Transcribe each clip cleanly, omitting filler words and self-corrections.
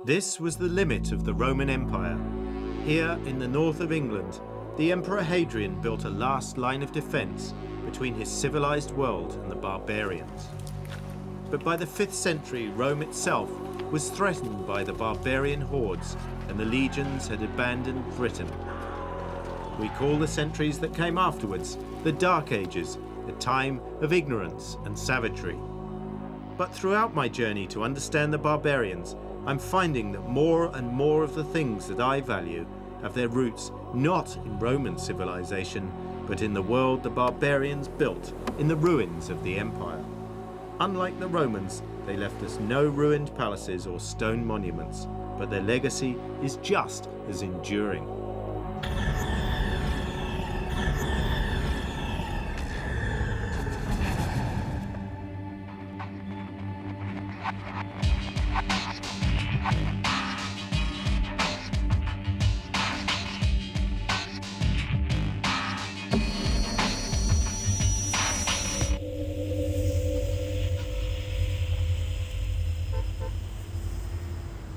This was the limit of the Roman Empire. Here in the north of England, the Emperor Hadrian built a last line of defence between his civilized world and the barbarians. But by the 5th century, Rome itself was threatened by the barbarian hordes, and the legions had abandoned Britain. We call the centuries that came afterwards the Dark Ages, a time of ignorance and savagery. But throughout my journey to understand the barbarians, I'm finding that more and more of the things that I value have their roots not in Roman civilization, but in the world the barbarians built in the ruins of the empire. Unlike the Romans, they left us no ruined palaces or stone monuments, but their legacy is just as enduring.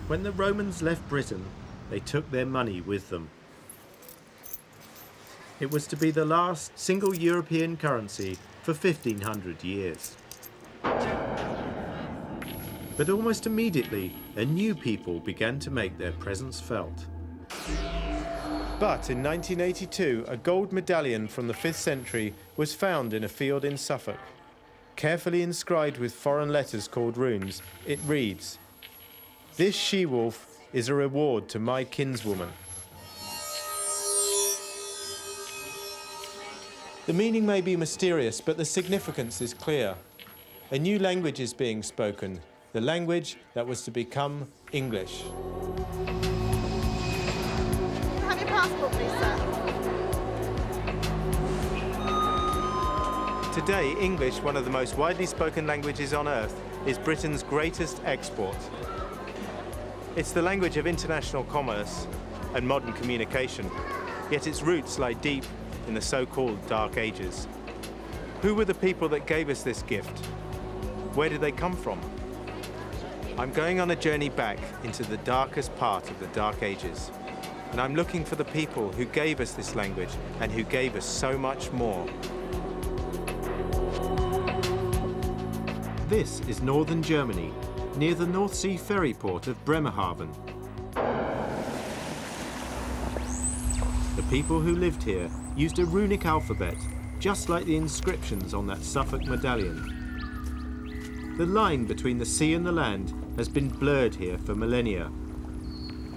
When the Romans left Britain, they took their money with them. It was to be the last single European currency for 1500 years. But almost immediately, a new people began to make their presence felt. But in 1982, a gold medallion from the 5th century was found in a field in Suffolk. Carefully inscribed with foreign letters called runes, it reads, "This she-wolf is a reward to my kinswoman." The meaning may be mysterious, but the significance is clear. A new language is being spoken, the language that was to become English. Have your passport, please, sir. Today, English, one of the most widely spoken languages on earth, is Britain's greatest export. It's the language of international commerce and modern communication, yet its roots lie deep in the so-called Dark Ages. Who were the people that gave us this gift? Where did they come from? I'm going on a journey back into the darkest part of the Dark Ages, and I'm looking for the people who gave us this language and who gave us so much more. This is northern Germany, near the North Sea ferry port of Bremerhaven. The people who lived here used a runic alphabet, just like the inscriptions on that Suffolk medallion. The line between the sea and the land has been blurred here for millennia.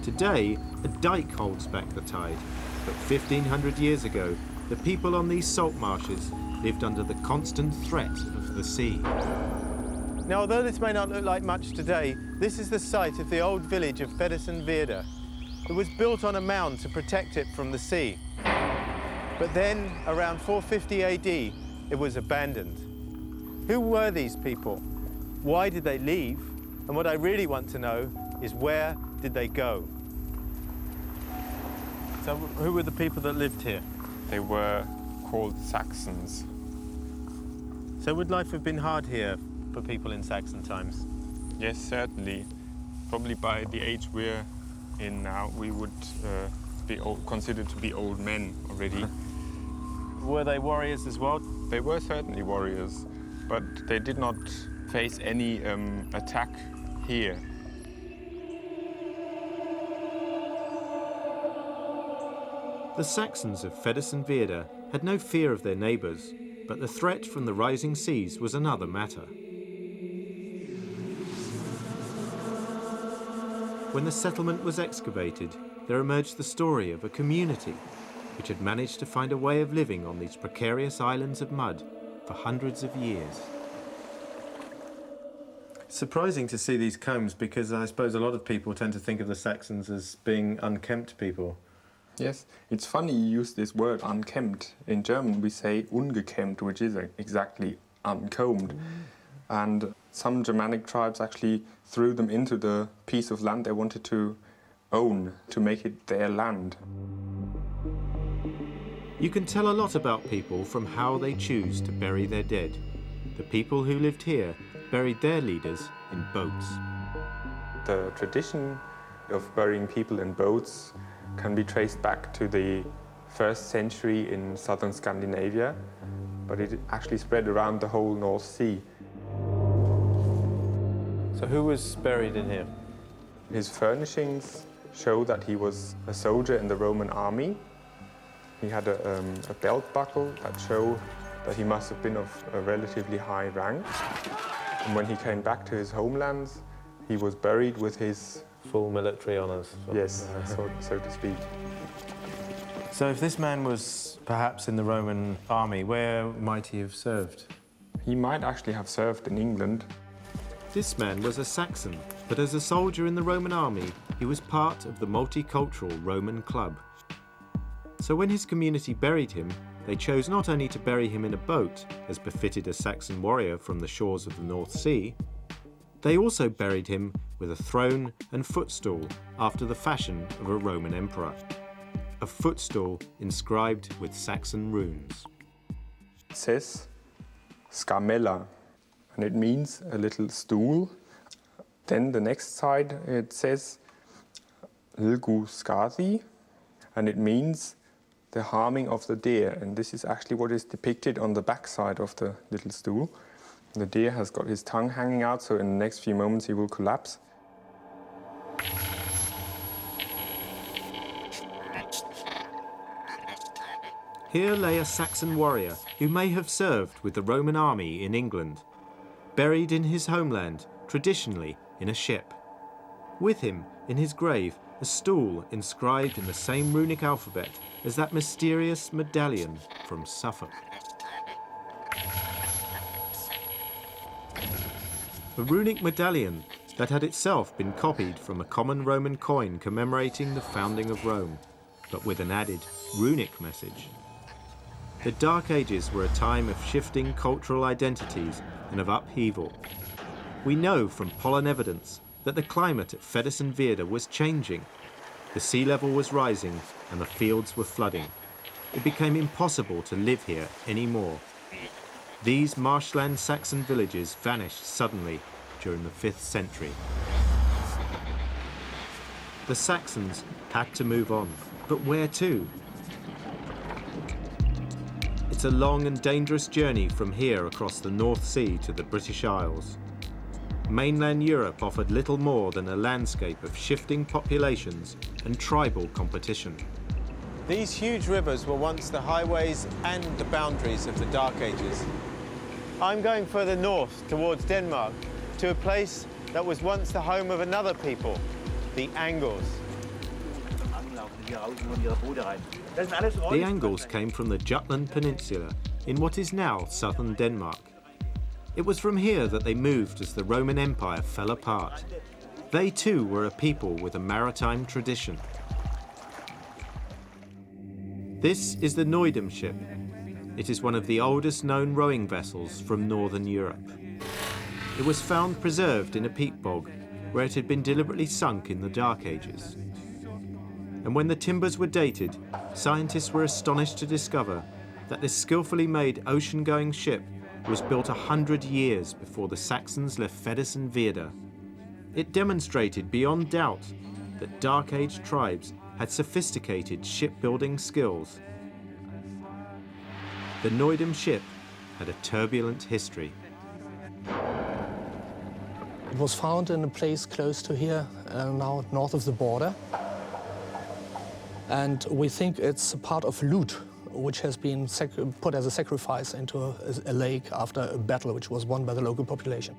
Today, a dike holds back the tide, but 1500 years ago, the people on these salt marshes lived under the constant threat of the sea. Now, although this may not look like much today, this is the site of the old village of Feddersen-Veerde. It was built on a mound to protect it from the sea. But then, around 450 AD, it was abandoned. Who were these people? Why did they leave? And what I really want to know is, where did they go? So who were the people that lived here? They were called Saxons. So would life have been hard here for people in Saxon times? Yes, certainly. Probably by the age we're in now, we would be considered to be old men already. Were they warriors as well? They were certainly warriors, but they did not face any attack here. The Saxons of Feddersen-Veerde had no fear of their neighbours, but the threat from the rising seas was another matter. When the settlement was excavated, there emerged the story of a community which had managed to find a way of living on these precarious islands of mud for hundreds of years. Surprising to see these combs, because I suppose a lot of people tend to think of the Saxons as being unkempt people. Yes, it's funny you use this word unkempt. In German we say ungekämmt, which is exactly uncombed. And some Germanic tribes actually threw them into the piece of land they wanted to own, to make it their land. You can tell a lot about people from how they choose to bury their dead. The people who lived here buried their leaders in boats. The tradition of burying people in boats can be traced back to the 1st century in southern Scandinavia, but it actually spread around the whole North Sea. So who was buried in here? His furnishings show that he was a soldier in the Roman army. He had a belt buckle that showed that he must have been of a relatively high rank. And when he came back to his homelands, he was buried with his... Full military honours. Yes, so to speak. So if this man was perhaps in the Roman army, where might he have served? He might actually have served in England. This man was a Saxon, but as a soldier in the Roman army, he was part of the multicultural Roman club. So when his community buried him, they chose not only to bury him in a boat, as befitted a Saxon warrior from the shores of the North Sea, they also buried him with a throne and footstool after the fashion of a Roman emperor. A footstool inscribed with Saxon runes. It says skamella, and it means a little stool. Then the next side it says lgu skathi, and it means the harming of the deer, and this is actually what is depicted on the back side of the little stool. The deer has got his tongue hanging out, so in the next few moments he will collapse. Here lay a Saxon warrior who may have served with the Roman army in England, buried in his homeland, traditionally in a ship. With him, in his grave, a stool inscribed in the same runic alphabet as that mysterious medallion from Suffolk. A runic medallion that had itself been copied from a common Roman coin commemorating the founding of Rome, but with an added runic message. The Dark Ages were a time of shifting cultural identities and of upheaval. We know from pollen evidence that the climate at Feddersen-Veerde was changing. The sea level was rising and the fields were flooding. It became impossible to live here anymore. These marshland Saxon villages vanished suddenly during the 5th century. The Saxons had to move on, but where to? It's a long and dangerous journey from here across the North Sea to the British Isles. Mainland Europe offered little more than a landscape of shifting populations and tribal competition. These huge rivers were once the highways and the boundaries of the Dark Ages. I'm going further north towards Denmark to a place that was once the home of another people, the Angles. The Angles came from the Jutland Peninsula in what is now southern Denmark. It was from here that they moved as the Roman Empire fell apart. They too were a people with a maritime tradition. This is the Noidem ship. It is one of the oldest known rowing vessels from northern Europe. It was found preserved in a peat bog where it had been deliberately sunk in the Dark Ages. And when the timbers were dated, scientists were astonished to discover that this skillfully made ocean-going ship was built 100 years before the Saxons left Feddersen-Veerde. It demonstrated beyond doubt that Dark Age tribes had sophisticated shipbuilding skills. The Noidem ship had a turbulent history. It was found in a place close to here, now north of the border. And we think it's a part of loot, which has been put as a sacrifice into a lake after a battle which was won by the local population.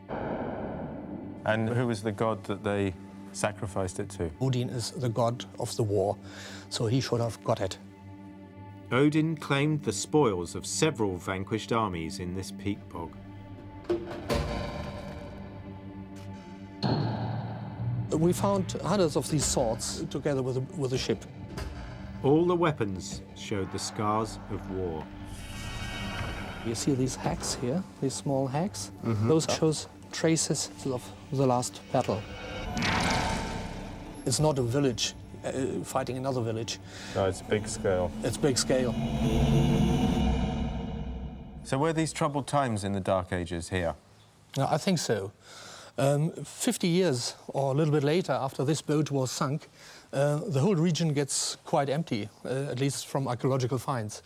And who was the god that they sacrificed it to? Odin is the god of the war, so he should have got it. Odin claimed the spoils of several vanquished armies in this peat bog. We found hundreds of these swords together with the ship. All the weapons showed the scars of war. You see these hacks here, these small hacks? Those shows traces of the last battle. It's not a village fighting another village. No, it's big scale. It's big scale. So were these troubled times in the Dark Ages here? I think so. 50 years or a little bit later, after this boat was sunk, the whole region gets quite empty, at least from archaeological finds.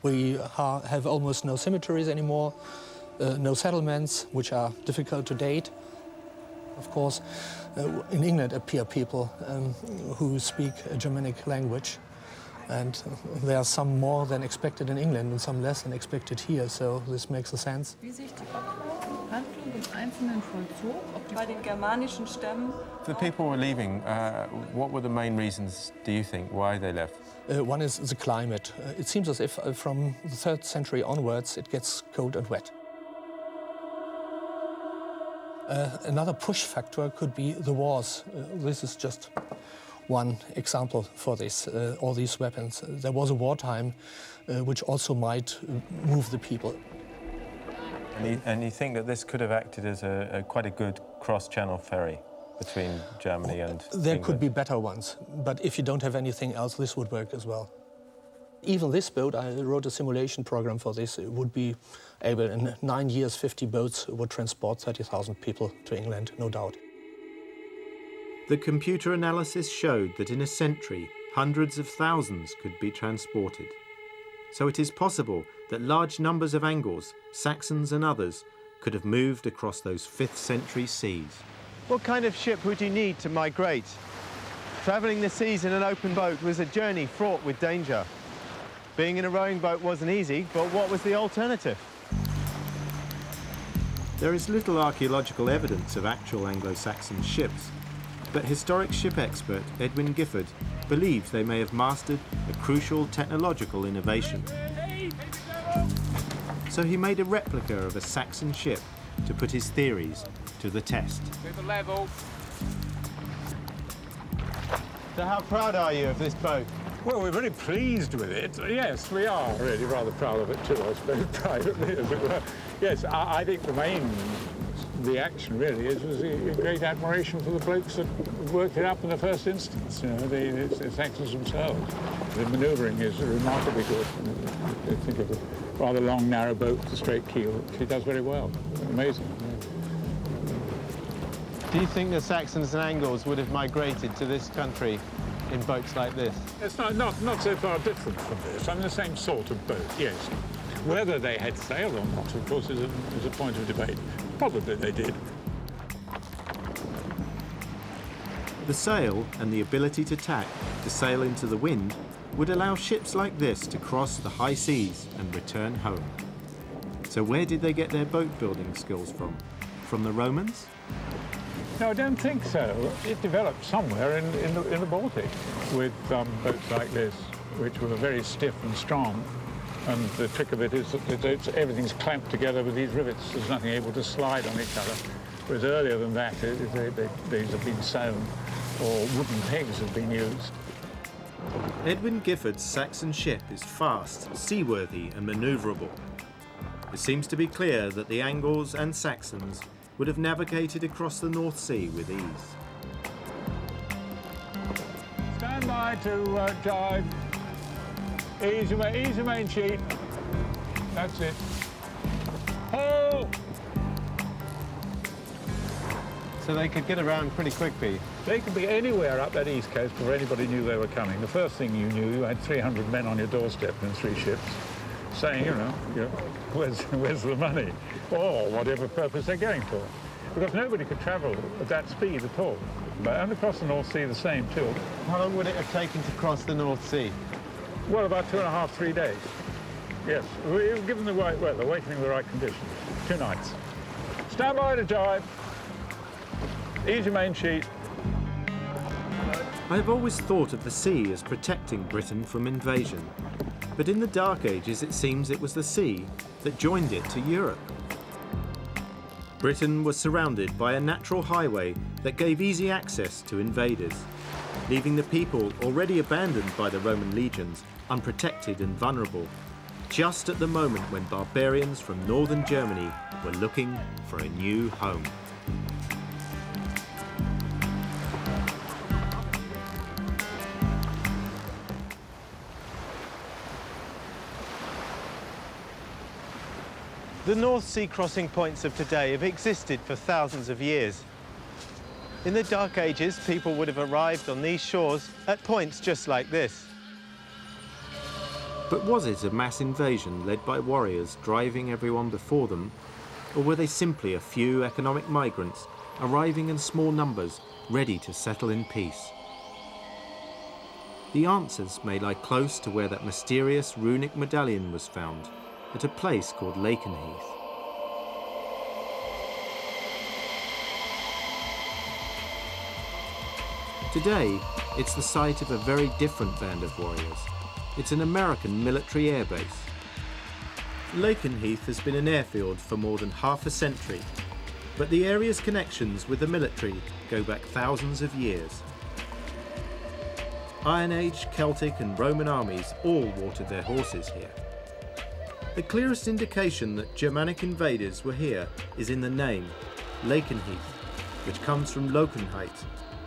We have almost no cemeteries anymore, no settlements, which are difficult to date. Of course, in England appear people who speak a Germanic language, and there are some more than expected in England and some less than expected here, so this makes a sense. The people were leaving. What were the main reasons, do you think, why they left? One is the climate. It seems as if from the 3rd century onwards it gets cold and wet. Another push factor could be the wars. This is just one example for this, all these weapons. There was a wartime which also might move the people. And you think that this could have acted as quite a good cross-channel ferry between Germany and There England? could be better ones, but if you don't have anything else, this would work as well. Even this boat, I wrote a simulation program for this, it would be able, in 9 years, 50 boats would transport 30,000 people to England, no doubt. The computer analysis showed that in a century, hundreds of thousands could be transported. So it is possible that large numbers of Angles, Saxons and others could have moved across those 5th century seas. What kind of ship would you need to migrate? Travelling the seas in an open boat was a journey fraught with danger. Being in a rowing boat wasn't easy, but what was the alternative? There is little archaeological evidence of actual Anglo-Saxon ships, but historic ship expert Edwin Gifford believes they may have mastered a crucial technological innovation. So he made a replica of a Saxon ship to put his theories to the test. So how proud are you of this boat? Well, we're very pleased with it. Yes, we are really rather proud of it too, I suppose, privately, as it were. Yes, I think the main reaction really was a great admiration for the blokes that worked it up in the first instance, you know, the Saxons themselves. The manoeuvring is remarkably good. I think of a rather long, narrow boat with a straight keel. It does very well. Amazing. Do you think the Saxons and Angles would have migrated to this country in boats like this? It's not so far different from this. I mean, the same sort of boat, yes. Whether they had sail or not, of course, is a point of debate. Probably they did. The sail and the ability to tack, to sail into the wind, would allow ships like this to cross the high seas and return home. So where did they get their boat building skills from? From the Romans? No, I don't think so. It developed somewhere in the Baltic with boats like this, which were very stiff and strong. And the trick of it is that everything's clamped together with these rivets. There's nothing able to slide on each other. Whereas earlier than that, these have been sewn or wooden pegs have been used. Edwin Gifford's Saxon ship is fast, seaworthy and manoeuvrable. It seems to be clear that the Angles and Saxons would have navigated across the North Sea with ease. Stand by to jibe. Easy main sheet. That's it. Ho! So they could get around pretty quickly. They could be anywhere up that east coast before anybody knew they were coming. The first thing you knew, you had 300 men on your doorstep in 3 ships, saying, you know, where's the money? Or whatever purpose they're going for. Because nobody could travel at that speed at all. And across the North Sea, the same, too. How long would it have taken to cross the North Sea? Well, about 2.5, 3 days. Yes, given the right weather, waiting in the right conditions. 2 nights. Stand by to jibe. Easy main sheet. I have always thought of the sea as protecting Britain from invasion. But in the Dark Ages, it seems it was the sea that joined it to Europe. Britain was surrounded by a natural highway that gave easy access to invaders, leaving the people already abandoned by the Roman legions unprotected and vulnerable, just at the moment when barbarians from northern Germany were looking for a new home. The North Sea crossing points of today have existed for thousands of years. In the Dark Ages, people would have arrived on these shores at points just like this. But was it a mass invasion led by warriors driving everyone before them, or were they simply a few economic migrants arriving in small numbers, ready to settle in peace? The answers may lie close to where that mysterious runic medallion was found, at a place called Lakenheath. Today, it's the site of a very different band of warriors. It's an American military airbase. Lakenheath has been an airfield for more than half a century, but the area's connections with the military go back thousands of years. Iron Age, Celtic and Roman armies all watered their horses here. The clearest indication that Germanic invaders were here is in the name, Lakenheath, which comes from Lokenheit,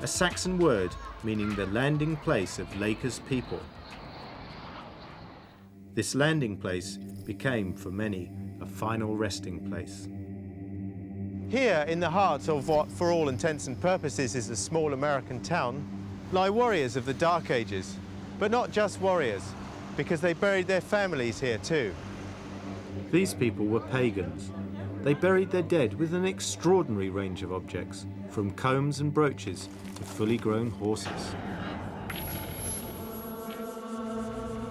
a Saxon word meaning the landing place of Laker's people. This landing place became, for many, a final resting place. Here, in the heart of what, for all intents and purposes, is a small American town, lie warriors of the Dark Ages. But not just warriors, because they buried their families here too. These people were pagans. They buried their dead with an extraordinary range of objects, from combs and brooches to fully grown horses.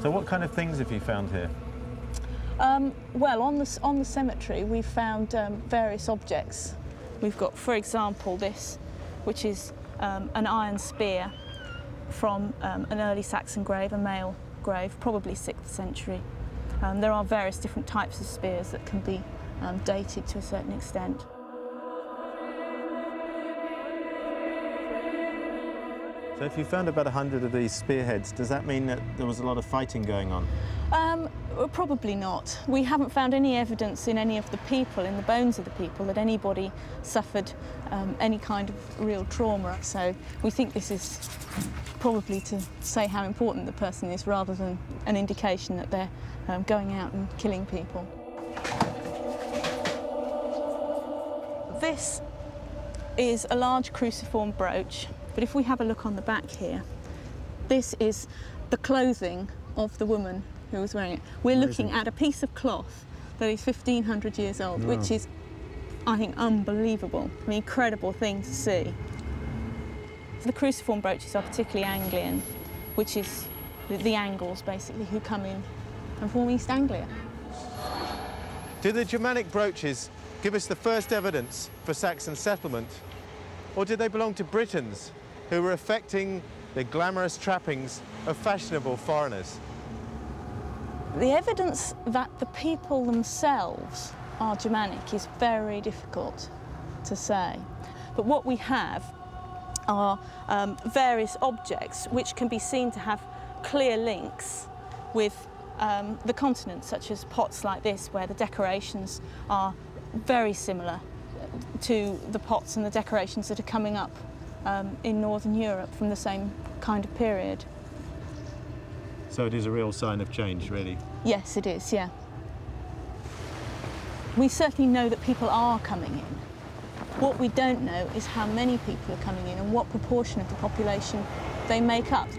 So what kind of things have you found here? Well, on the cemetery, we've found various objects. We've got, for example, this, which is an iron spear from an early Saxon grave, a male grave, probably 6th century. There are various different types of spears that can be dated to a certain extent. So if you found about 100 of these spearheads, does that mean that there was a lot of fighting going on? Probably not. We haven't found any evidence in any of the people, in the bones of the people, that anybody suffered any kind of real trauma. So we think this is probably to say how important the person is rather than an indication that they're going out and killing people. This is a large cruciform brooch, but if we have a look on the back here, this is the clothing of the woman who was wearing it. We're looking at a piece of cloth that is 1,500 years old, which is, I think, unbelievable, an incredible thing to see. The cruciform brooches are particularly Anglian, which is the Angles, basically, who come in and form East Anglia. Do the Germanic brooches give us the first evidence for Saxon settlement, or did they belong to Britons who were affecting the glamorous trappings of fashionable foreigners? The evidence that the people themselves are Germanic is very difficult to say. But what we have are various objects which can be seen to have clear links with the continent, such as pots like this, where the decorations are very similar to the pots and the decorations that are coming up in Northern Europe from the same kind of period. So it is a real sign of change, really. Yes, it is, yeah. We certainly know that people are coming in. What we don't know is how many people are coming in and what proportion of the population they make up.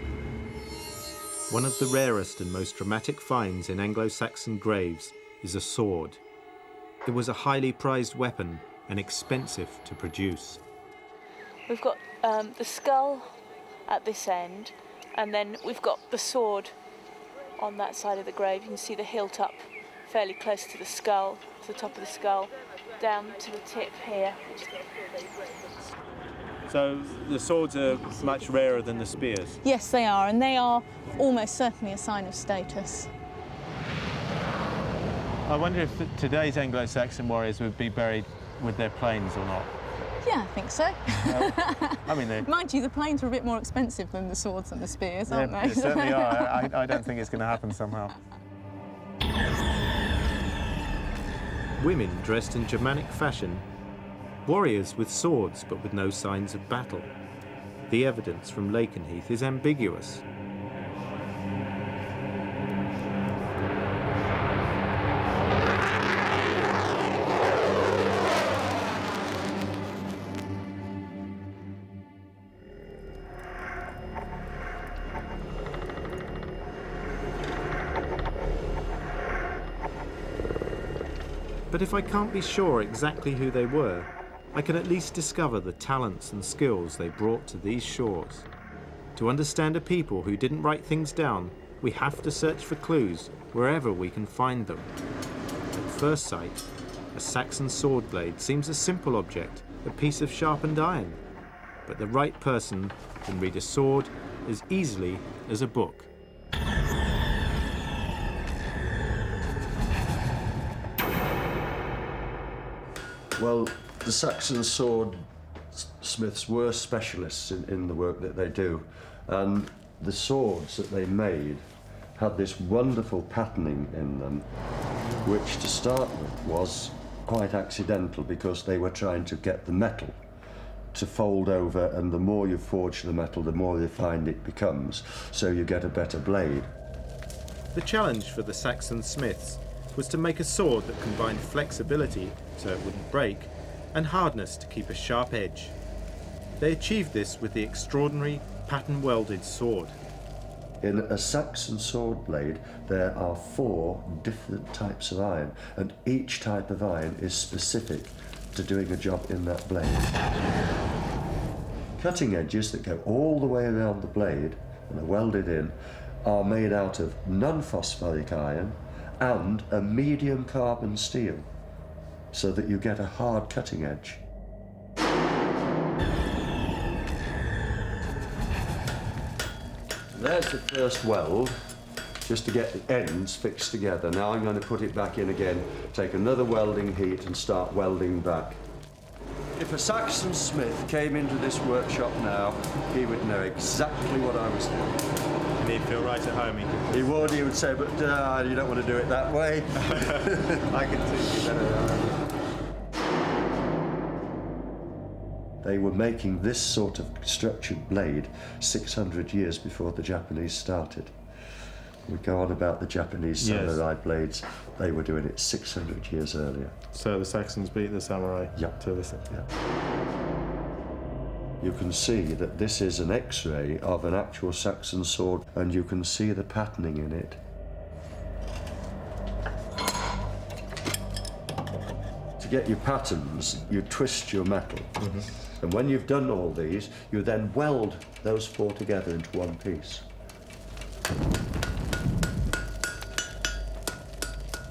One of the rarest and most dramatic finds in Anglo-Saxon graves is a sword. It was a highly prized weapon and expensive to produce. We've got the skull at this end, and then we've got the sword on that side of the grave. You can see the hilt up fairly close to the skull, to the top of the skull, down to the tip here. So the swords are much rarer than the spears? Yes, they are, and they are almost certainly a sign of status. I wonder if today's Anglo-Saxon warriors would be buried with their planes or not. Yeah, I think so. I mean, mind you, the planes are a bit more expensive than the swords and the spears, aren't they? They certainly are. I don't think it's going to happen somehow. Women dressed in Germanic fashion, warriors with swords but with no signs of battle. The evidence from Lakenheath is ambiguous. But if I can't be sure exactly who they were, I can at least discover the talents and skills they brought to these shores. To understand a people who didn't write things down, we have to search for clues wherever we can find them. At first sight, a Saxon sword blade seems a simple object, a piece of sharpened iron. But the right person can read a sword as easily as a book. Well, the Saxon sword smiths were specialists in the work that they do, and the swords that they made had this wonderful patterning in them, which to start with was quite accidental because they were trying to get the metal to fold over, and the more you forge the metal, the more refined it becomes, so you get a better blade. The challenge for the Saxon smiths was to make a sword that combined flexibility so it wouldn't break and hardness to keep a sharp edge. They achieved this with the extraordinary pattern-welded sword. In a Saxon sword blade, there are 4 different types of iron, and each type of iron is specific to doing a job in that blade. Cutting edges that go all the way around the blade and are welded in are made out of non-phosphoric iron and a medium carbon steel, so that you get a hard cutting edge. There's the first weld, just to get the ends fixed together. Now I'm going to put it back in again, take another welding heat and start welding back. If a Saxon smith came into this workshop now, he would know exactly what I was doing. And he'd feel right at home. He would say, but you don't want to do it that way. I can see you better. They were making this sort of structured blade 600 years before the Japanese started. We go on about the Japanese samurai blades. They were doing it 600 years earlier. So the Saxons beat the samurai to this. Yeah. You can see that this is an X-ray of an actual Saxon sword, and you can see the patterning in it. To get your patterns, you twist your metal. And when you've done all these, you then weld those 4 together into one piece.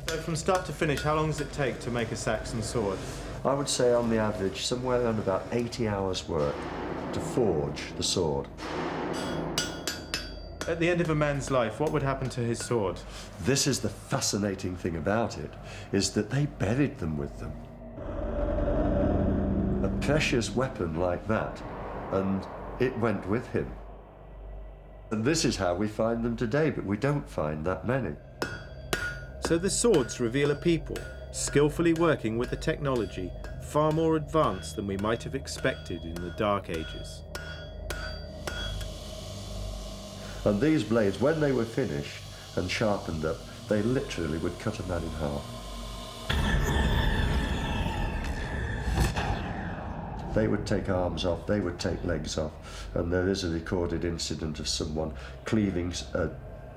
So from start to finish, how long does it take to make a Saxon sword? I would say on the average, somewhere around about 80 hours work to forge the sword. At the end of a man's life, what would happen to his sword? This is the fascinating thing about it, is that they buried them with them. A precious weapon like that, and it went with him. And this is how we find them today, but we don't find that many. So the swords reveal a people skillfully working with a technology far more advanced than we might have expected in the Dark Ages. And these blades, when they were finished and sharpened up, they literally would cut a man in half. They would take arms off, they would take legs off, and there is a recorded incident of someone cleaving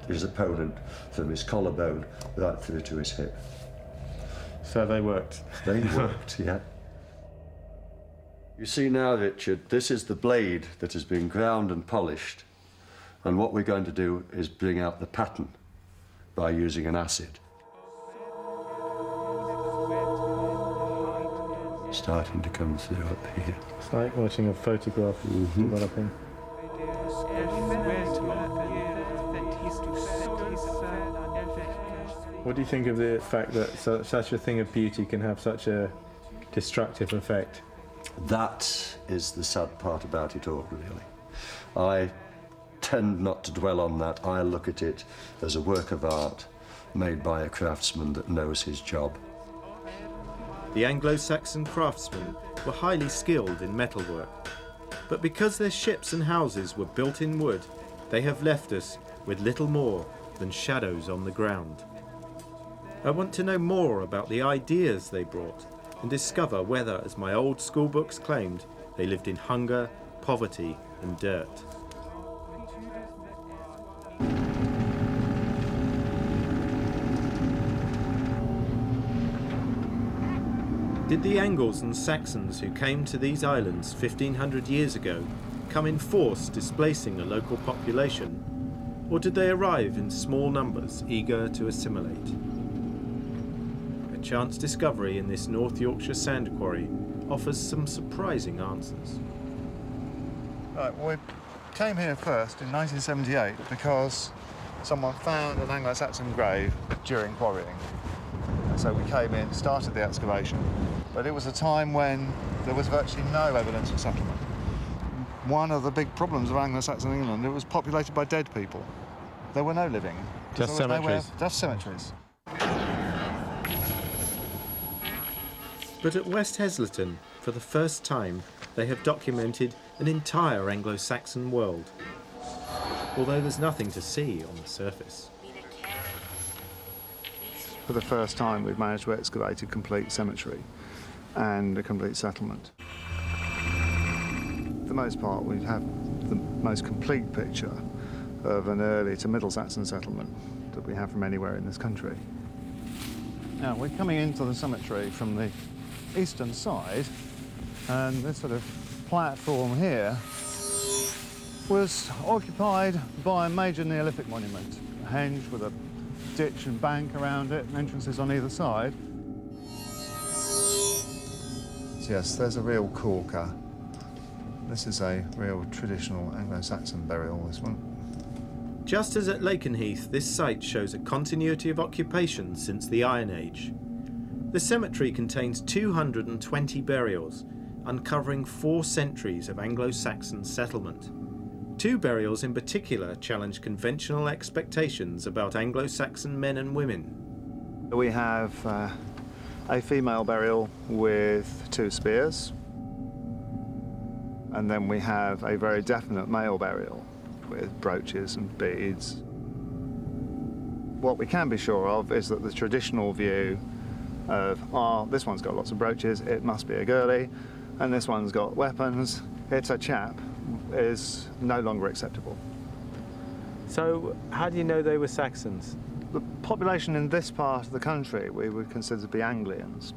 his opponent from his collarbone right through to his hip. So they worked. They worked, yeah. You see now, Richard, this is the blade that has been ground and polished, and what we're going to do is bring out the pattern by using an acid. Starting to come through up here. It's like watching a photograph developing. What do you think of the fact that such a thing of beauty can have such a destructive effect? That is the sad part about it all, really. I tend not to dwell on that. I look at it as a work of art made by a craftsman that knows his job. The Anglo-Saxon craftsmen were highly skilled in metalwork, but because their ships and houses were built in wood, they have left us with little more than shadows on the ground. I want to know more about the ideas they brought and discover whether, as my old school books claimed, they lived in hunger, poverty and dirt. Did the Angles and Saxons who came to these islands 1500 years ago come in force displacing a local population, or did they arrive in small numbers eager to assimilate? A chance discovery in this North Yorkshire sand quarry offers some surprising answers. Right, well, we came here first in 1978 because someone found an Anglo-Saxon grave during quarrying. And so we came in, started the excavation, but it was a time when there was virtually no evidence of settlement. One of the big problems of Anglo-Saxon England, it was populated by dead people. There were no living. Just cemeteries. Just cemeteries. But at West Heslington, for the first time, they have documented an entire Anglo-Saxon world, although there's nothing to see on the surface. For the first time, we've managed to excavate a complete cemetery and a complete settlement. For the most part, we have the most complete picture of an early to Middle Saxon settlement that we have from anywhere in this country. Now, we're coming into the cemetery from the eastern side, and this sort of platform here was occupied by a major Neolithic monument, a henge with a ditch and bank around it, and entrances on either side. So yes, there's a real corker. This is a real traditional Anglo-Saxon burial, this one. Just as at Lakenheath, this site shows a continuity of occupation since the Iron Age. The cemetery contains 220 burials, uncovering 4 centuries of Anglo-Saxon settlement. 2 burials in particular challenge conventional expectations about Anglo-Saxon men and women. We have a female burial with 2 spears, and then we have a very definite male burial with brooches and beads. What we can be sure of is that the traditional view of, this one's got lots of brooches, it must be a girlie, and this one's got weapons, it's a chap, is no longer acceptable. So how do you know they were Saxons? The population in this part of the country we would consider to be Anglians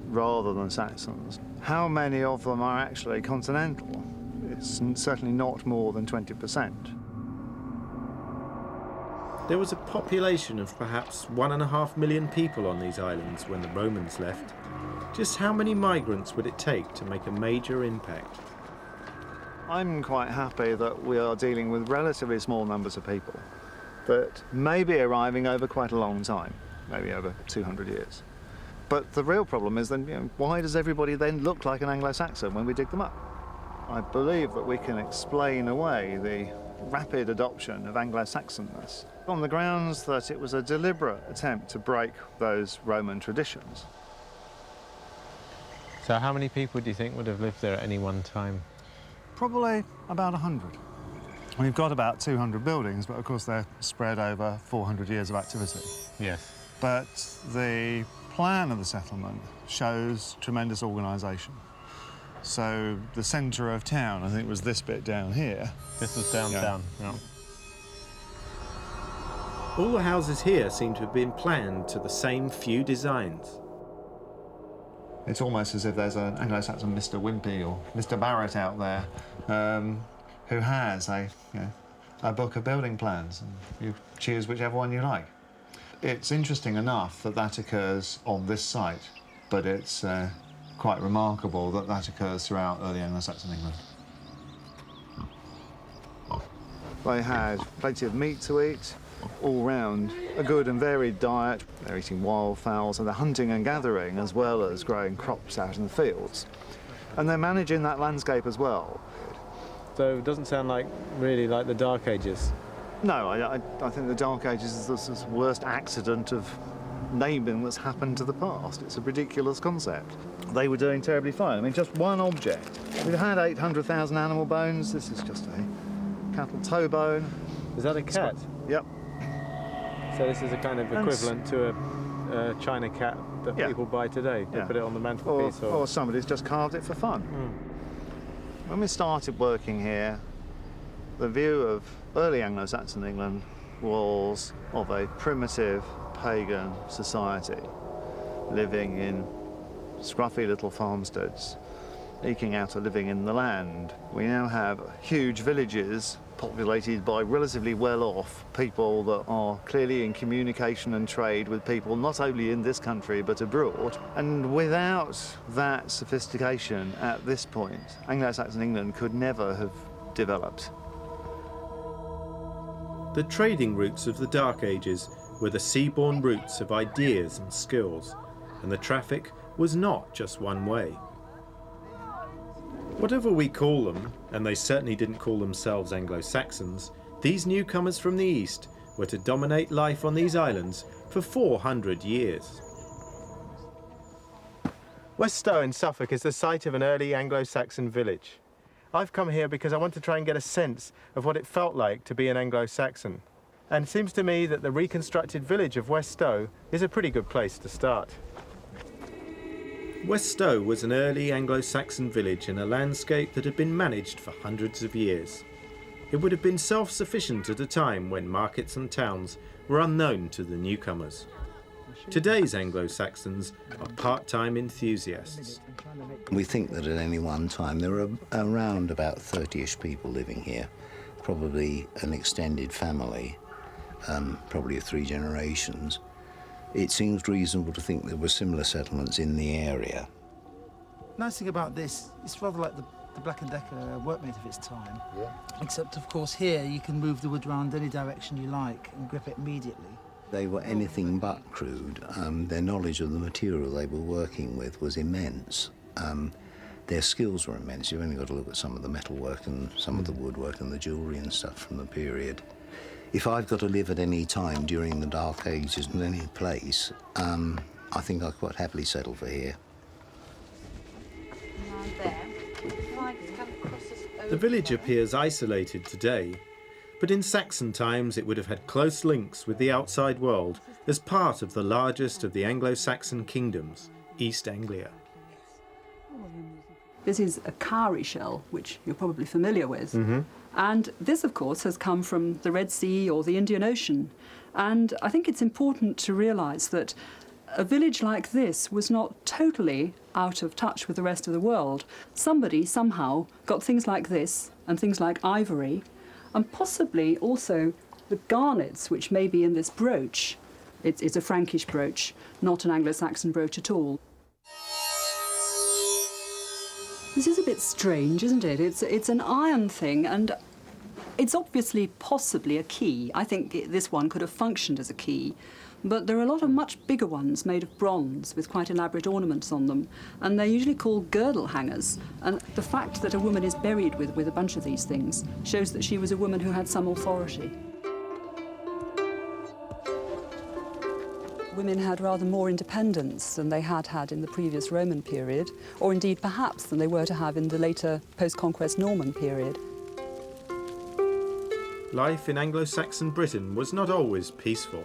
rather than Saxons. How many of them are actually continental? It's certainly not more than 20%. There was a population of perhaps 1.5 million people on these islands when the Romans left. Just how many migrants would it take to make a major impact? I'm quite happy that we are dealing with relatively small numbers of people, but maybe arriving over quite a long time, maybe over 200 years. But the real problem is then, why does everybody then look like an Anglo-Saxon when we dig them up? I believe that we can explain away the rapid adoption of Anglo-Saxonness on the grounds that it was a deliberate attempt to break those Roman traditions. So how many people do you think would have lived there at any one time? Probably about 100. We've got about 200 buildings, but of course they're spread over 400 years of activity. Yes. But the plan of the settlement shows tremendous organisation. So the centre of town, I think, was this bit down here. This was downtown. Yeah. All the houses here seem to have been planned to the same few designs. It's almost as if there's an Anglo-Saxon Mr. Wimpy or Mr. Barrett out there who has a book of building plans, and you choose whichever one you like. It's interesting enough that that occurs on this site, but it's quite remarkable that that occurs throughout early Anglo-Saxon England. They had plenty of meat to eat, all round a good and varied diet. They're eating wild fowls and they're hunting and gathering as well as growing crops out in the fields. And they're managing that landscape as well. So it doesn't sound really like the Dark Ages. No, I think the Dark Ages is the worst accident of naming that's happened to the past. It's a ridiculous concept. They were doing terribly fine. I mean, just one object. We've had 800,000 animal bones. This is just a cattle toe bone. Is that a cat? Yep. So this is a kind of equivalent to a China cat that people buy today. They put it on the mantelpiece. Or somebody's just carved it for fun. When we started working here, the view of early Anglo-Saxon England was of a primitive pagan society living in scruffy little farmsteads, eking out a living in the land. We now have huge villages populated by relatively well-off people that are clearly in communication and trade with people not only in this country but abroad. And without that sophistication at this point, Anglo-Saxon England could never have developed. The trading routes of the Dark Ages were the seaborne routes of ideas and skills, and the traffic was not just one way. Whatever we call them, and they certainly didn't call themselves Anglo-Saxons, these newcomers from the east were to dominate life on these islands for 400 years. West Stow in Suffolk is the site of an early Anglo-Saxon village. I've come here because I want to try and get a sense of what it felt like to be an Anglo-Saxon. And it seems to me that the reconstructed village of West Stow is a pretty good place to start. West Stow was an early Anglo-Saxon village in a landscape that had been managed for hundreds of years. It would have been self-sufficient at a time when markets and towns were unknown to the newcomers. Today's Anglo-Saxons are part-time enthusiasts. We think that at any one time there are around about 30-ish people living here, probably an extended family, probably of 3 generations. It seems reasonable to think there were similar settlements in the area. Nice thing about this, it's rather like the Black & Decker workmate of its time. Yeah. Except, of course, here you can move the wood around any direction you like and grip it immediately. They were anything but crude. Their knowledge of the material they were working with was immense. Their skills were immense. You've only got to look at some of the metalwork and some of the woodwork and the jewellery and stuff from the period. If I've got to live at any time during the Dark Ages in any place, I think I'd quite happily settle for here. The village appears isolated today, but in Saxon times it would have had close links with the outside world as part of the largest of the Anglo-Saxon kingdoms, East Anglia. This is a cowrie shell, which you're probably familiar with. Mm-hmm. And this, of course, has come from the Red Sea or the Indian Ocean. And I think it's important to realise that a village like this was not totally out of touch with the rest of the world. Somebody, somehow, got things like this and things like ivory, and possibly also the garnets, which may be in this brooch. It's a Frankish brooch, not an Anglo-Saxon brooch at all. This is a bit strange, isn't it? It's an iron thing, and it's obviously possibly a key. I think this one could have functioned as a key, but there are a lot of much bigger ones made of bronze with quite elaborate ornaments on them, and they're usually called girdle hangers. And the fact that a woman is buried with a bunch of these things shows that she was a woman who had some authority. Women had rather more independence than they had had in the previous Roman period, or indeed perhaps than they were to have in the later post-conquest Norman period. Life in Anglo-Saxon Britain was not always peaceful.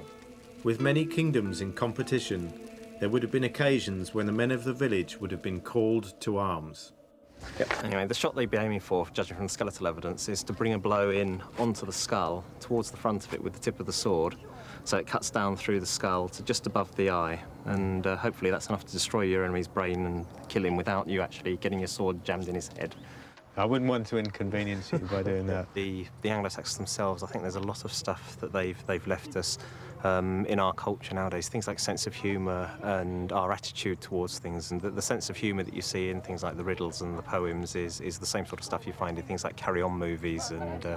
With many kingdoms in competition, there would have been occasions when the men of the village would have been called to arms. Yep. Anyway, the shot they'd be aiming for, judging from the skeletal evidence, is to bring a blow in onto the skull, towards the front of it with the tip of the sword, so it cuts down through the skull to just above the eye, and hopefully that's enough to destroy your enemy's brain and kill him without you actually getting your sword jammed in his head. I wouldn't want to inconvenience you by doing that. The Anglo-Saxons themselves, I think there's a lot of stuff that they've left us in our culture nowadays, things like sense of humour and our attitude towards things, and the sense of humour that you see in things like the riddles and the poems is the same sort of stuff you find in things like carry-on movies and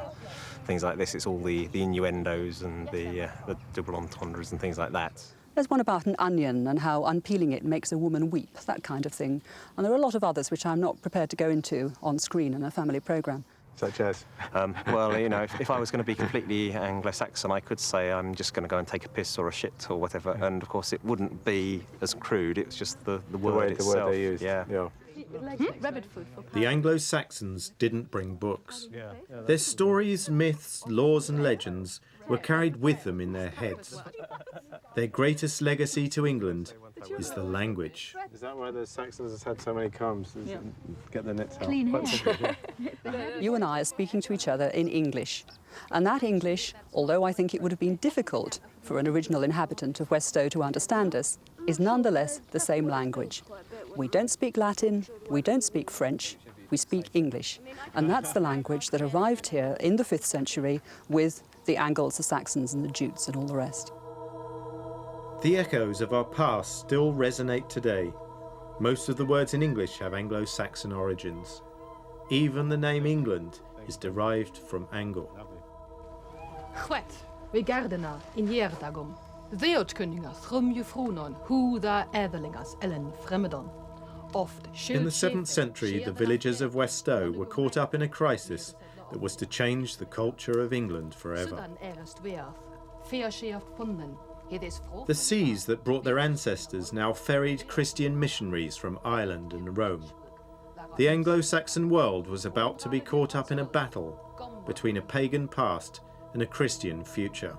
things like this. It's all the innuendos and the double entendres and things like that. There's one about an onion and how unpeeling it makes a woman weep, that kind of thing. And there are a lot of others which I'm not prepared to go into on screen in a family programme. Such as? Well, you know, if I was going to be completely Anglo-Saxon, I could say I'm just going to go and take a piss or a shit or whatever, and of course it wouldn't be as crude, it's just the word itself. The word they used. Yeah. The Anglo-Saxons didn't bring books. Their stories, myths, laws and legends were carried with them in their heads. Their greatest legacy to England is the language. Is that why the Saxons had so many combs? Yeah. Get the nets out. Clean hair. You and I are speaking to each other in English. And that English, although I think it would have been difficult for an original inhabitant of West Stow to understand us, is nonetheless the same language. We don't speak Latin, we don't speak French, we speak English. And that's the language that arrived here in the 5th century with the Angles, the Saxons and the Jutes and all the rest. The echoes of our past still resonate today. Most of the words in English have Anglo-Saxon origins. Even the name England is derived from Angle. Chwet, we gardena in Jerdagum. Theotkunningas rumjufrunon, huda evelingas ellen fremedon. In the 7th century, the villagers of West Stow were caught up in a crisis that was to change the culture of England forever. The seas that brought their ancestors now ferried Christian missionaries from Ireland and Rome. The Anglo-Saxon world was about to be caught up in a battle between a pagan past and a Christian future.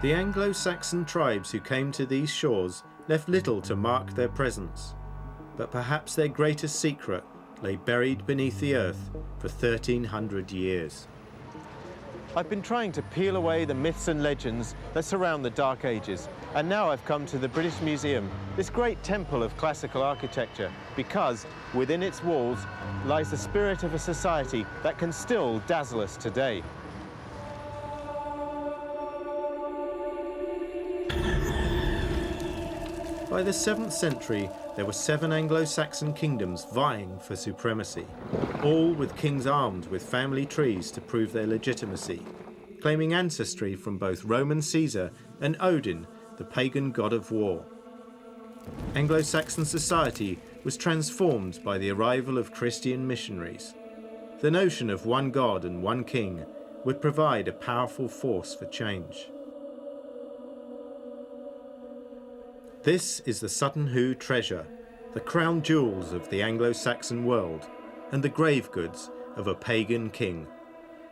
The Anglo-Saxon tribes who came to these shores left little to mark their presence, but perhaps their greatest secret lay buried beneath the earth for 1,300 years. I've been trying to peel away the myths and legends that surround the Dark Ages, and now I've come to the British Museum, this great temple of classical architecture, because within its walls lies the spirit of a society that can still dazzle us today. By the 7th century, there were 7 Anglo-Saxon kingdoms vying for supremacy, all with kings armed with family trees to prove their legitimacy, claiming ancestry from both Roman Caesar and Odin, the pagan god of war. Anglo-Saxon society was transformed by the arrival of Christian missionaries. The notion of one god and one king would provide a powerful force for change. This is the Sutton Hoo treasure, the crown jewels of the Anglo-Saxon world and the grave goods of a pagan king,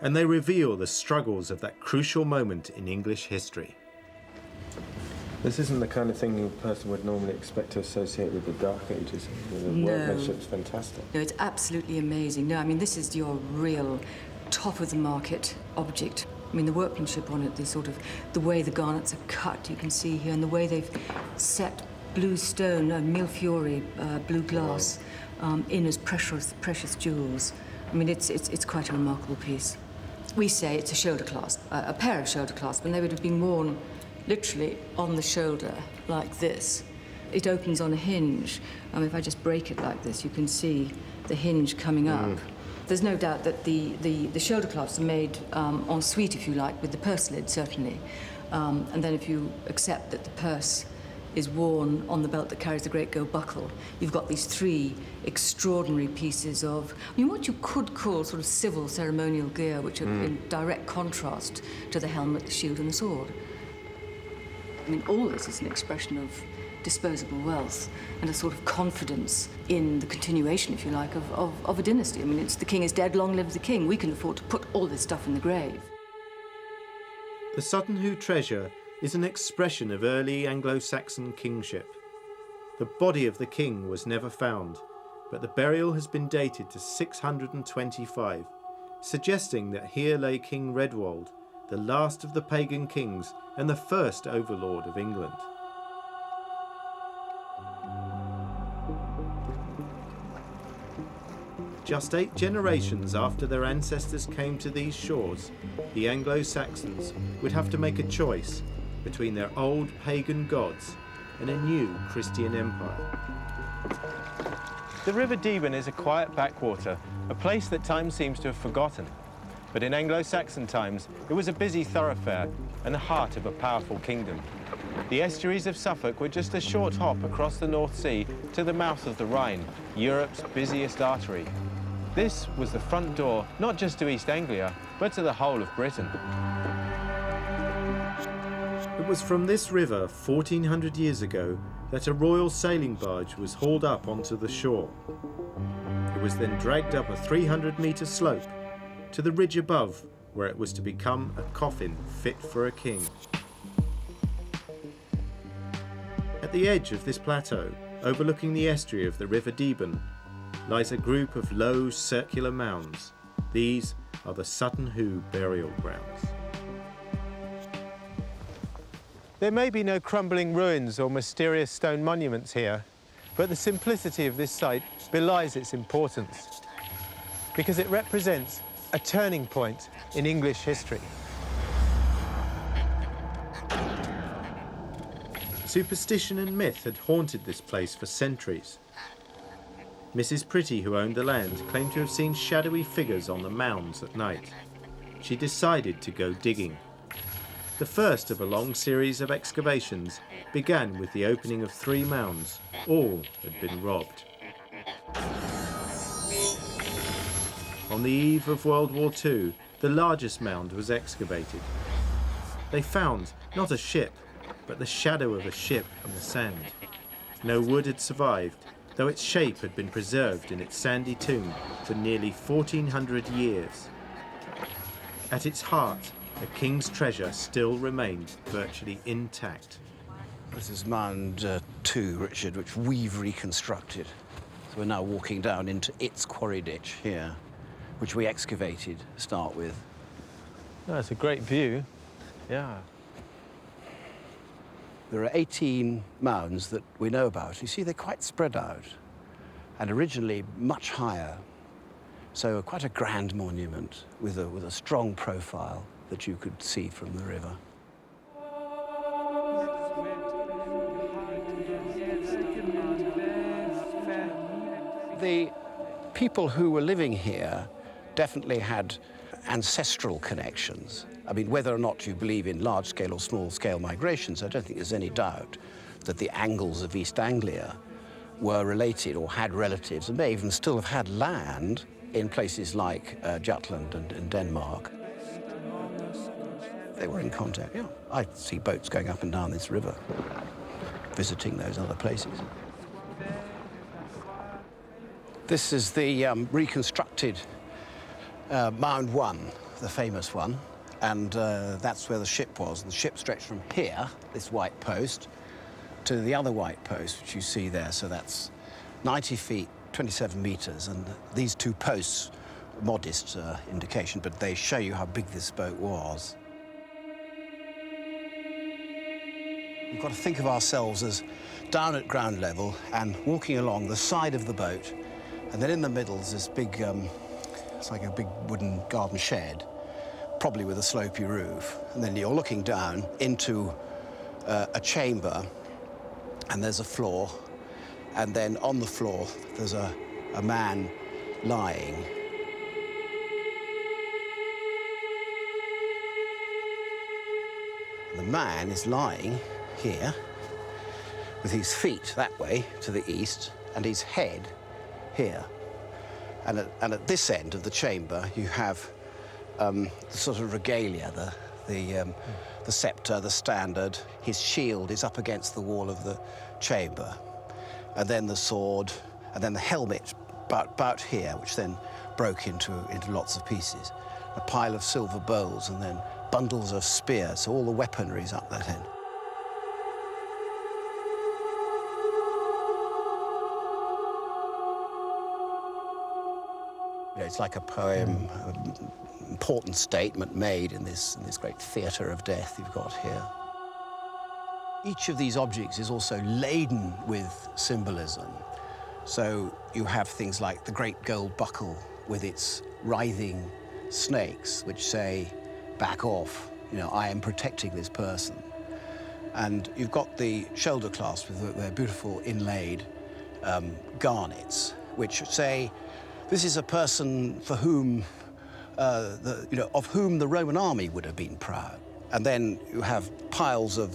and they reveal the struggles of that crucial moment in English history. This isn't the kind of thing a person would normally expect to associate with the Dark Ages. The workmanship's fantastic. No, it's absolutely amazing. No, I mean, this is your real top-of-the-market object. I mean, the workmanship on it, the way the garnets are cut, you can see here, and the way they've set blue stone, mille-fiori, blue glass, in as precious jewels. I mean, it's quite a remarkable piece. We say it's a shoulder clasp, a pair of shoulder clasps, and they would have been worn literally on the shoulder like this. It opens on a hinge. If I just break it like this, you can see the hinge coming up. There's no doubt that the shoulder clasps are made en suite, if you like, with the purse lid, certainly. And then if you accept that the purse is worn on the belt that carries the great go buckle, you've got these 3 extraordinary pieces of, I mean, what you could call sort of civil ceremonial gear, which are in direct contrast to the helmet, the shield, and the sword. I mean, all this is an expression of disposable wealth and a sort of confidence in the continuation, if you like, of a dynasty. I mean, it's the king is dead, long live the king. We can afford to put all this stuff in the grave. The Sutton Hoo treasure is an expression of early Anglo-Saxon kingship. The body of the king was never found, but the burial has been dated to 625, suggesting that here lay King Redwold, the last of the pagan kings and the first overlord of England. Just 8 generations after their ancestors came to these shores, the Anglo-Saxons would have to make a choice between their old pagan gods and a new Christian empire. The River Deben is a quiet backwater, a place that time seems to have forgotten. But in Anglo-Saxon times, it was a busy thoroughfare and the heart of a powerful kingdom. The estuaries of Suffolk were just a short hop across the North Sea to the mouth of the Rhine, Europe's busiest artery. This was the front door, not just to East Anglia, but to the whole of Britain. It was from this river 1400 years ago that a royal sailing barge was hauled up onto the shore. It was then dragged up a 300-metre slope to the ridge above, where it was to become a coffin fit for a king. At the edge of this plateau, overlooking the estuary of the River Deben, lies a group of low circular mounds, These are the Sutton Hoo burial grounds. There may be no crumbling ruins or mysterious stone monuments here, but the simplicity of this site belies its importance, because it represents a turning point in English history. Superstition and myth had haunted this place for centuries. Mrs. Pretty, who owned the land, claimed to have seen shadowy figures on the mounds at night. She decided to go digging. The first of a long series of excavations began with the opening of 3 mounds. All had been robbed. On the eve of World War II, the largest mound was excavated. They found not a ship, but the shadow of a ship in the sand. No wood had survived, though its shape had been preserved in its sandy tomb for nearly 1400 years. At its heart, the king's treasure still remained virtually intact. This is Mound 2, Richard, which we've reconstructed. So we're now walking down into its quarry ditch here, which we excavated to start with. That's a great view, yeah. There are 18 mounds that we know about. You see, they're quite spread out, and originally much higher. So quite a grand monument with a strong profile that you could see from the river. The people who were living here definitely had ancestral connections. I mean, whether or not you believe in large-scale or small-scale migrations, I don't think there's any doubt that the Angles of East Anglia were related or had relatives and may even still have had land in places like Jutland and Denmark. They were in contact, yeah. I see boats going up and down this river, visiting those other places. This is the reconstructed Mound 1, the famous one, and that's where the ship was. The ship stretched from here, this white post, to the other white post, which you see there. So that's 90 feet, 27 meters, and these 2 posts, modest indication, but they show you how big this boat was. We've got to think of ourselves as down at ground level and walking along the side of the boat, and then in the middle is this big, it's like a big wooden garden shed, probably with a slopey roof. And then you're looking down into a chamber, and there's a floor, and then on the floor there's a man lying. The man is lying here, with his feet that way to the east, and his head here. And at this end of the chamber, you have the sort of regalia, the scepter, the standard. His shield is up against the wall of the chamber. And then the sword, and then the helmet about here, which then broke into lots of pieces. A pile of silver bowls, and then bundles of spears, so all the weaponry is up that end. It's like a poem, an important statement made in this great theatre of death you've got here. Each of these objects is also laden with symbolism. So you have things like the great gold buckle with its writhing snakes, which say, back off, you know, I am protecting this person. And you've got the shoulder clasp with their beautiful inlaid garnets, which say, this is a person for whom, of whom the Roman army would have been proud. And then you have piles of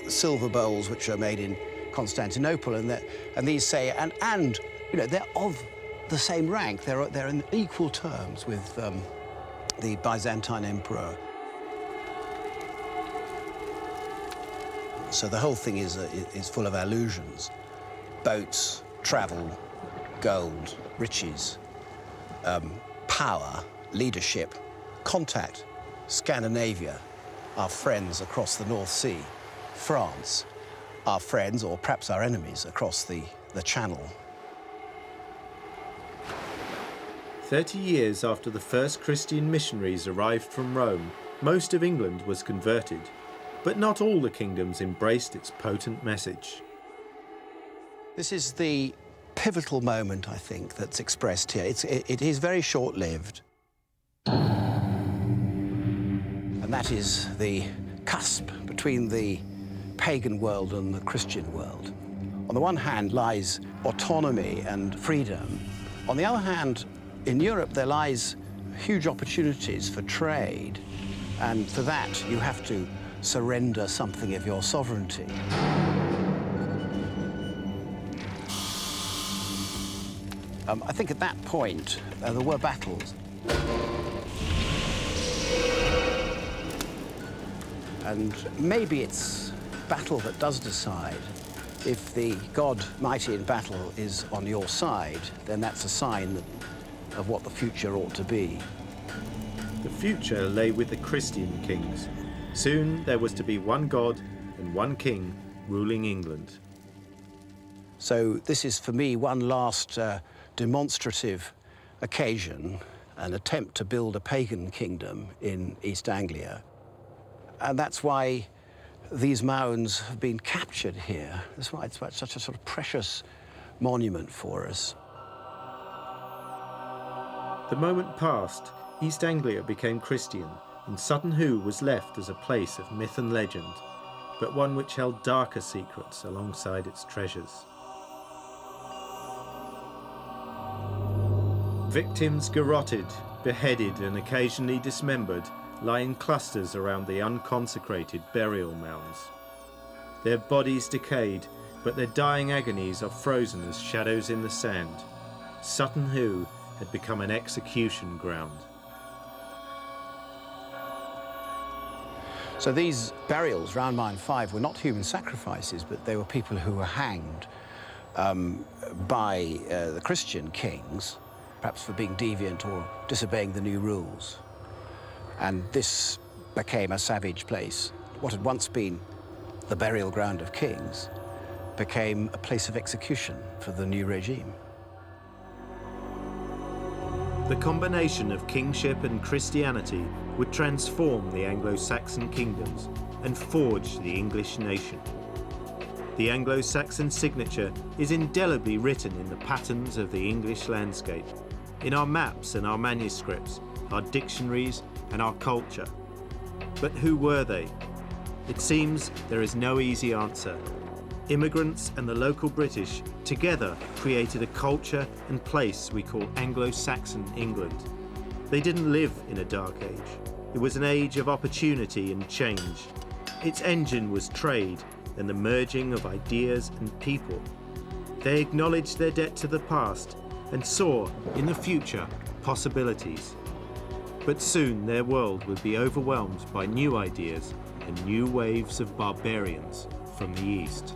silver bowls which are made in Constantinople, and these say, and you know, they're of the same rank. They're in equal terms with the Byzantine emperor. So the whole thing is full of allusions: boats, travel, gold, riches, power, leadership, contact, Scandinavia, our friends across the North Sea, France, our friends, or perhaps our enemies, across the Channel. 30 years after the first Christian missionaries arrived from Rome, most of England was converted, but not all the kingdoms embraced its potent message. This is the pivotal moment, I think, that's expressed here. It is very short-lived. And that is the cusp between the pagan world and the Christian world. On the one hand lies autonomy and freedom. On the other hand, in Europe there lies huge opportunities for trade, and for that you have to surrender something of your sovereignty. I think at that point there were battles. And maybe it's battle that does decide. If the God mighty in battle is on your side, then that's a sign of what the future ought to be. The future lay with the Christian kings. Soon there was to be one God and one king ruling England. So this is, for me, one last demonstrative occasion, an attempt to build a pagan kingdom in East Anglia. And that's why these mounds have been captured here. That's why it's such a sort of precious monument for us. The moment passed, East Anglia became Christian, and Sutton Hoo was left as a place of myth and legend, but one which held darker secrets alongside its treasures. Victims garroted, beheaded and occasionally dismembered lie in clusters around the unconsecrated burial mounds. Their bodies decayed, but their dying agonies are frozen as shadows in the sand. Sutton Hoo had become an execution ground. So these burials round Mine 5 were not human sacrifices, but they were people who were hanged by the Christian kings, perhaps for being deviant or disobeying the new rules. And this became a savage place. What had once been the burial ground of kings became a place of execution for the new regime. The combination of kingship and Christianity would transform the Anglo-Saxon kingdoms and forge the English nation. The Anglo-Saxon signature is indelibly written in the patterns of the English landscape, in our maps and our manuscripts, our dictionaries and our culture. But who were they? It seems there is no easy answer. Immigrants and the local British together created a culture and place we call Anglo-Saxon England. They didn't live in a dark age. It was an age of opportunity and change. Its engine was trade and the merging of ideas and people. They acknowledged their debt to the past and saw, in the future, possibilities. But soon their world would be overwhelmed by new ideas and new waves of barbarians from the east.